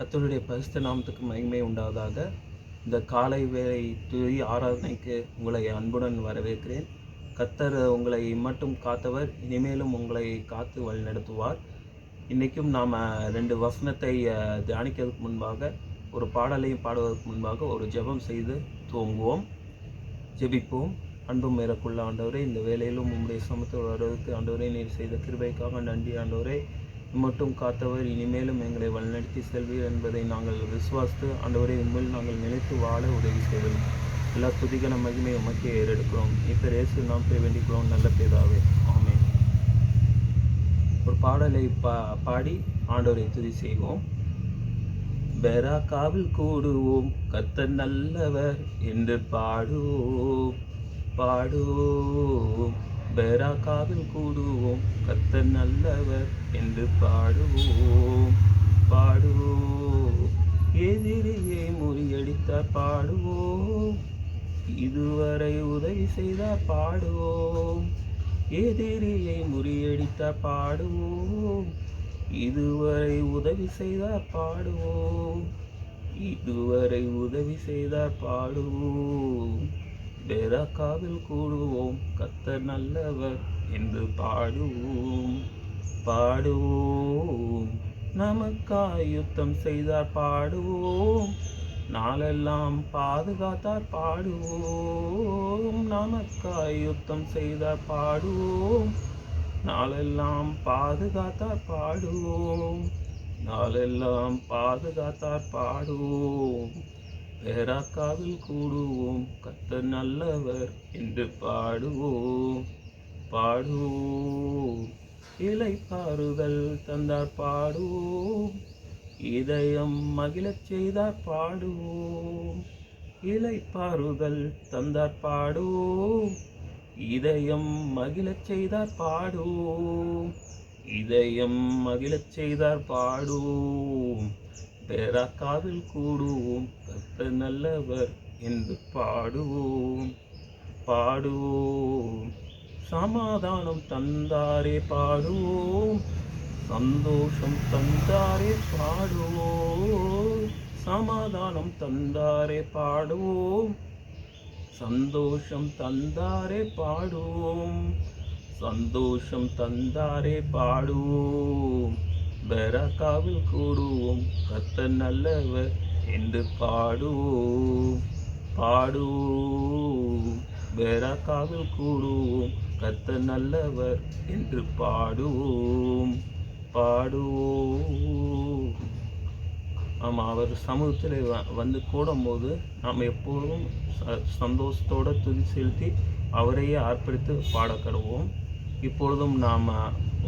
கர்த்தருடைய பரிசுத்த நாமத்துக்கு மகிமை உண்டாவதாக. இந்த காலை வேளை துதி ஆராதனைக்கு உங்களை அன்புடன் வரவேற்கிறேன். கர்த்தர் உங்களை மட்டும் காத்தவர், இனிமேலும் உங்களை காத்து வழிநடத்துவார். இன்றைக்கும் நாம் 2 வசனத்தை தியானிக்கிறதுக்கு முன்பாக, ஒரு பாடலையும் பாடுவதற்கு முன்பாக ஒரு ஜெபம் செய்து துவங்குவோம். ஜெபிப்போம். அன்பும் மேலக்குள்ள ஆண்டவரே, இந்த வேலையிலும் உம்முடைய சமூகத்தில் வருவதற்கு ஆண்டவரே நீர் செய்த கிருபைக்காக நன்றி ஆண்டவரே. மட்டும் காத்தவர், இனிமேலும் எங்களை வழிநடத்தி செல்வீர் என்பதை நாங்கள் விசுவாசித்து ஆண்டவரே உண்மையில் நாங்கள் நினைத்து வாழ உதவி செய்வோம். எல்லா துதிகன மகிமை உமக்கே ஏறெடுக்கிறோம். இப்போ இயேசு நாம் போய் வேண்டிக்கிறோம், நல்ல பேதாவே, ஆமென். ஒரு பாடலை பாடி ஆண்டவரை துதி செய்வோம். பெராக்காவில் கூடுவோம், கர்த்தர் நல்லவர் என்று பாடுவோம் பாடுவோம். பெராக்காவில் கூடுவோம், கர்த்தர் நல்லவர் என்று பாடுவோம் பாடுவோம். எதிரியை முறியடித்தார் பாடுவோம், இதுவரை உதவி செய்தார் பாடுவோம். எதிரியை முறியடித்தார் பாடுவோம், இதுவரை உதவி செய்தார் பாடுவோம். இதுவரை உதவி செய்தார் பாடுவோம். பெராக்காவில் கூடுவோம், கர்த்தர் நல்லவர் என்று பாடுவோம் பாடுவோம். நமக்காய் யுத்தம் செய்தார் பாடுவோம், நாளெல்லாம் பாதுகாத்தார் பாடுவோம். நமக்காய் யுத்தம் செய்தார் பாடுவோம், நாளெல்லாம் பாதுகாத்தார் பாடுவோம். நாளெல்லாம் பாதுகாத்தார் பாடுவோம். பெராக்காவில் கூடுவோம், கர்த்தர் நல்லவர் என்று பாடுவோம் பாடுவோம். இளைப்பாறுதல் தந்தார் பாடுவோம், இதயம் மகிழச் செய்தார் பாடுவோம். இளைப்பாறுதல் தந்தார் பாடுவோம், இதயம் மகிழச் செய்தார் பாடுவோம். இதயம் மகிழச் செய்தார் பாடுவோம். பெராக்காவில் கூடுவோம், கர்த்தர் நல்லவர் என்று பாடுவோம் பாடுவோம். சமாதானம் தந்தாரே பாடுவோம், சந்தோஷம் தந்தாரே பாடுவோம். சமாதானம் தந்தாரே பாடுவோம், சந்தோஷம் தந்தாரே பாடுவோம். சந்தோஷம் தந்தாரே பாடுவோம். பெராக்காவில் கூடுவோம், கர்த்தர் நல்லவர் என்று பாடுவோம் பாடுவோம். பெராக்காவில் கூடுவோம், கர்த்தர் நல்லவர் என்று பாடுவோம் பாடுவோம். ஆமாம், அவர் சமூகத்தில் வந்து கூடும்போது நாம் எப்போதும் சந்தோஷத்தோடு துதி செலுத்தி அவரையே அர்ப்பணித்து பாடக்கடுவோம். இப்பொழுதும் நாம்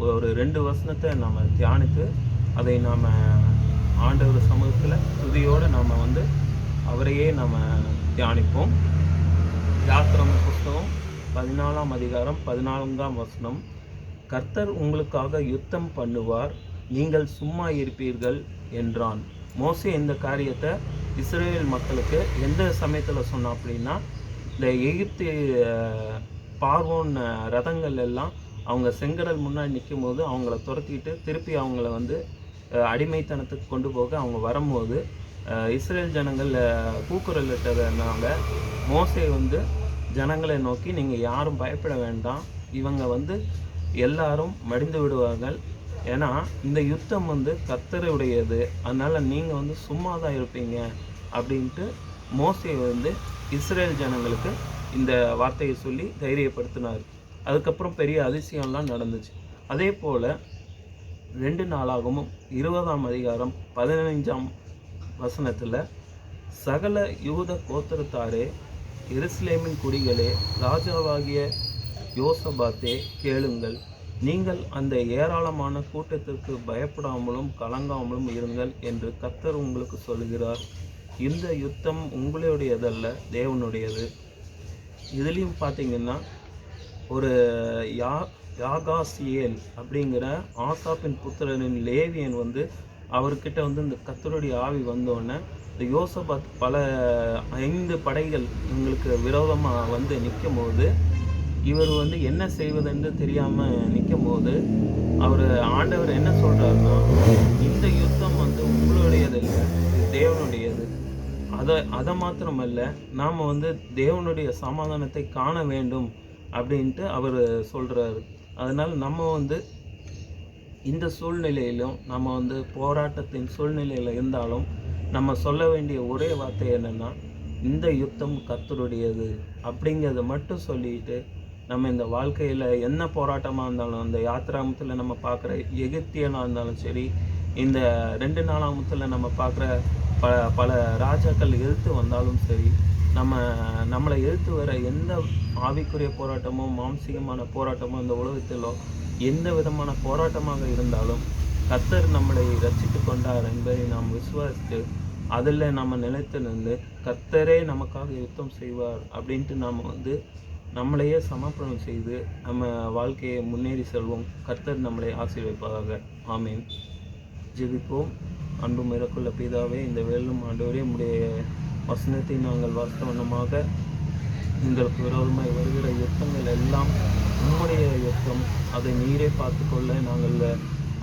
ஒரு 2 வசனத்தை நாம் தியானித்து அதை நாம் ஆண்டவர் சமூகத்தில் துதியோடு நாம் வந்து அவரையே நாம் தியானிப்போம். யாத்திரம் புஸ்தகம் 14ஆம் அதிகாரம் 14ஆம் வசனம். கர்த்தர் உங்களுக்காக யுத்தம் பண்ணுவார், நீங்கள் சும்மா இருப்பீர்கள் என்றான். மோசே இந்த காரியத்தை இஸ்ரேல் மக்களுக்கு எந்த சமயத்தில் சொன்னான் அப்படின்னா, இந்த எகிப்து பார்வோன் ரதங்கள் எல்லாம் அவங்க செங்கடல் முன்னாடி நிற்கும் போது அவங்கள துரத்திட்டு திருப்பி அவங்கள வந்து அடிமைத்தனத்துக்கு கொண்டு போக அவங்க வரும்போது இஸ்ரேல் ஜனங்கள் கூக்குரல் இட்டதுனால மோசே வந்து ஜனங்களை நோக்கி, நீங்கள் யாரும் பயப்பட வேண்டாம், இவங்க வந்து எல்லாரும் மடிந்து விடுவார்கள், ஏன்னா இந்த யுத்தம் வந்து கர்த்தருடையது, அதனால் நீங்கள் வந்து சும்மா தான் இருப்பீங்க அப்படின்ட்டு மோசே வந்து இஸ்ரேல் ஜனங்களுக்கு இந்த வார்த்தையை சொல்லி தைரியப்படுத்தினார். அதுக்கப்புறம் பெரிய அதிசயம்லாம் நடந்துச்சு. அதே போல் 2 நாளாகமும் 20ஆம் அதிகாரம் 15ஆம் வசனத்தில், சகல யூத கோத்திரத்தாரே, எருசலேமின் குடிகளே, ராஜாவாகிய யோசபாத்தே கேளுங்கள், நீங்கள் அந்த ஏராளமான கூட்டத்திற்கு பயப்படாமலும் கலங்காமலும் இருங்கள் என்று கர்த்தர் உங்களுக்கு சொல்கிறார். இந்த யுத்தம் உங்களுடையதல்ல, தேவனுடையது. இதுலேயும் பார்த்தீங்கன்னா, ஒரு யாகாசியேல் அப்படிங்கிற ஆசாப்பின் புத்திரனின் லேவியன் வந்து அவர்கிட்ட வந்து இந்த கர்த்தருடைய ஆவி வந்தோடனே இந்த யோசபாத் பல 5 படைகள் இவங்களுக்கு விரோதமாக வந்து நிற்கும் போது இவர் வந்து என்ன செய்வதென்று தெரியாம நிக்கும்போது, ஆண்டவர் என்ன சொல்றாருன்னா, இந்த யுத்தம் வந்து உங்களுடையது இல்ல, இது தேவனுடையது. அத அத மாத்திரமல்ல, நாம வந்து தேவனுடைய சமாதானத்தை காண வேண்டும் அப்படின்ட்டு அவரு சொல்றாரு. அதனால நம்ம வந்து இந்த சூழ்நிலையிலும் நம்ம வந்து போராட்டத்தின் சூழ்நிலையில இருந்தாலும், நம்ம சொல்ல வேண்டிய ஒரே வார்த்தை என்னன்னா, இந்த யுத்தம் கர்த்தருடையது அப்படிங்கிறத மட்டும் சொல்லிட்டு, நம்ம இந்த வாழ்க்கையில என்ன போராட்டமா இருந்தாலும், அந்த யாத்திராமத்துல நம்ம பார்க்குற எகிப்தியனா இருந்தாலும் சரி, இந்த 2 நாளாகமத்துல நம்ம பார்க்குற ப பல ராஜாக்கள் எதிர்த்து வந்தாலும் சரி, நம்ம நம்மள எதிர்த்து வர எந்த ஆவிக்குரிய போராட்டமோ, மாம்சீகமான போராட்டமோ இந்த உலகத்திலோ எந்த விதமான போராட்டமாக இருந்தாலும், கர்த்தர் நம்மளை ரட்சித்துக் கொண்டார் என்பதை நாம் விசுவாசித்து, அதில நம்ம நிலைத்து நின்று, கர்த்தரே நமக்காக யுத்தம் செய்வார் அப்படின்ட்டு நாம வந்து நம்மளையே சமர்ப்பணம் செய்து, நம்ம வாழ்க்கையை முன்னேறி செல்வோம். கர்த்தர் நம்மளை ஆசீர்வதிப்பாராக. ஆமென். ஜெபிப்போம். அன்பும் இரக்கமுள்ள பிதாவே, இந்த வேளையிலும் ஆண்டவரே உம்முடைய வசனத்தை நாங்கள் வாசித்த வண்ணமாக எங்களுக்கு விரோதமாய் வருகிற யுத்தங்கள் எல்லாம் உம்முடைய யுத்தம். அதை நீரே பார்த்துக்கொள்ள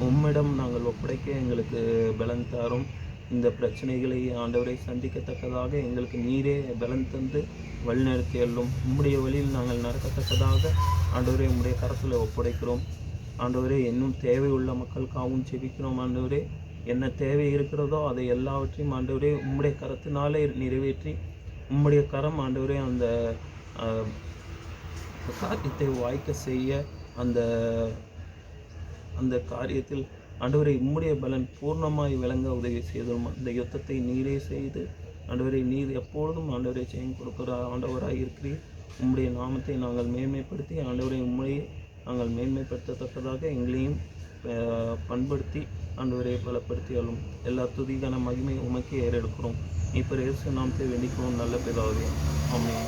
உம்மிடம் நாங்கள் ஒப்படைக்க எங்களுக்கு பலன் தாரும். இந்த பிரச்சனைகளை ஆண்டவரை சந்திக்கத்தக்கதாக எங்களுக்கு நீரே பலன் தந்து வழிநடத்தி அருளும். உம்முடைய வழியில் நாங்கள் நடக்கத்தக்கதாக ஆண்டவரே உம்முடைய கரத்தில் ஒப்படைக்கிறோம். ஆண்டவரே இன்னும் தேவை உள்ள மக்களுக்காகவும் ஜெபிக்கிறோம். ஆண்டவரே என்ன தேவை இருக்கிறதோ அதை எல்லாவற்றையும் ஆண்டவரே உம்முடைய கரத்தினாலே நிறைவேற்றி, உம்முடைய கரம் ஆண்டவரே அந்த காரியத்தை வாய்க்க செய்ய, அந்த அந்த காரியத்தில் ஆண்டவரே உம்முடைய பலன் பூர்ணமாய் விளங்க உதவி செய்தோம். அந்த யுத்தத்தை நீரே செய்து ஆண்டவரே நீர் எப்பொழுதும் ஆண்டவரை ஜெயம் கொடுக்கிற ஆண்டவராக இருக்கிறீர். உம்முடைய நாமத்தை நாங்கள் மேன்மைப்படுத்தி ஆண்டவரை உம்முடைய நாங்கள் மேன்மைப்படுத்தத்தக்கதாக எங்களையும் பண்படுத்தி ஆண்டவரை பலப்படுத்தி அருளும். எல்லா துதிக்கான மகிமை உமக்கே ஏறெடுக்கிறோம். இப்ப இயேசு நாமத்தை வேண்டிக்கிறோம் நல்ல பிதாவே. ஆமென்.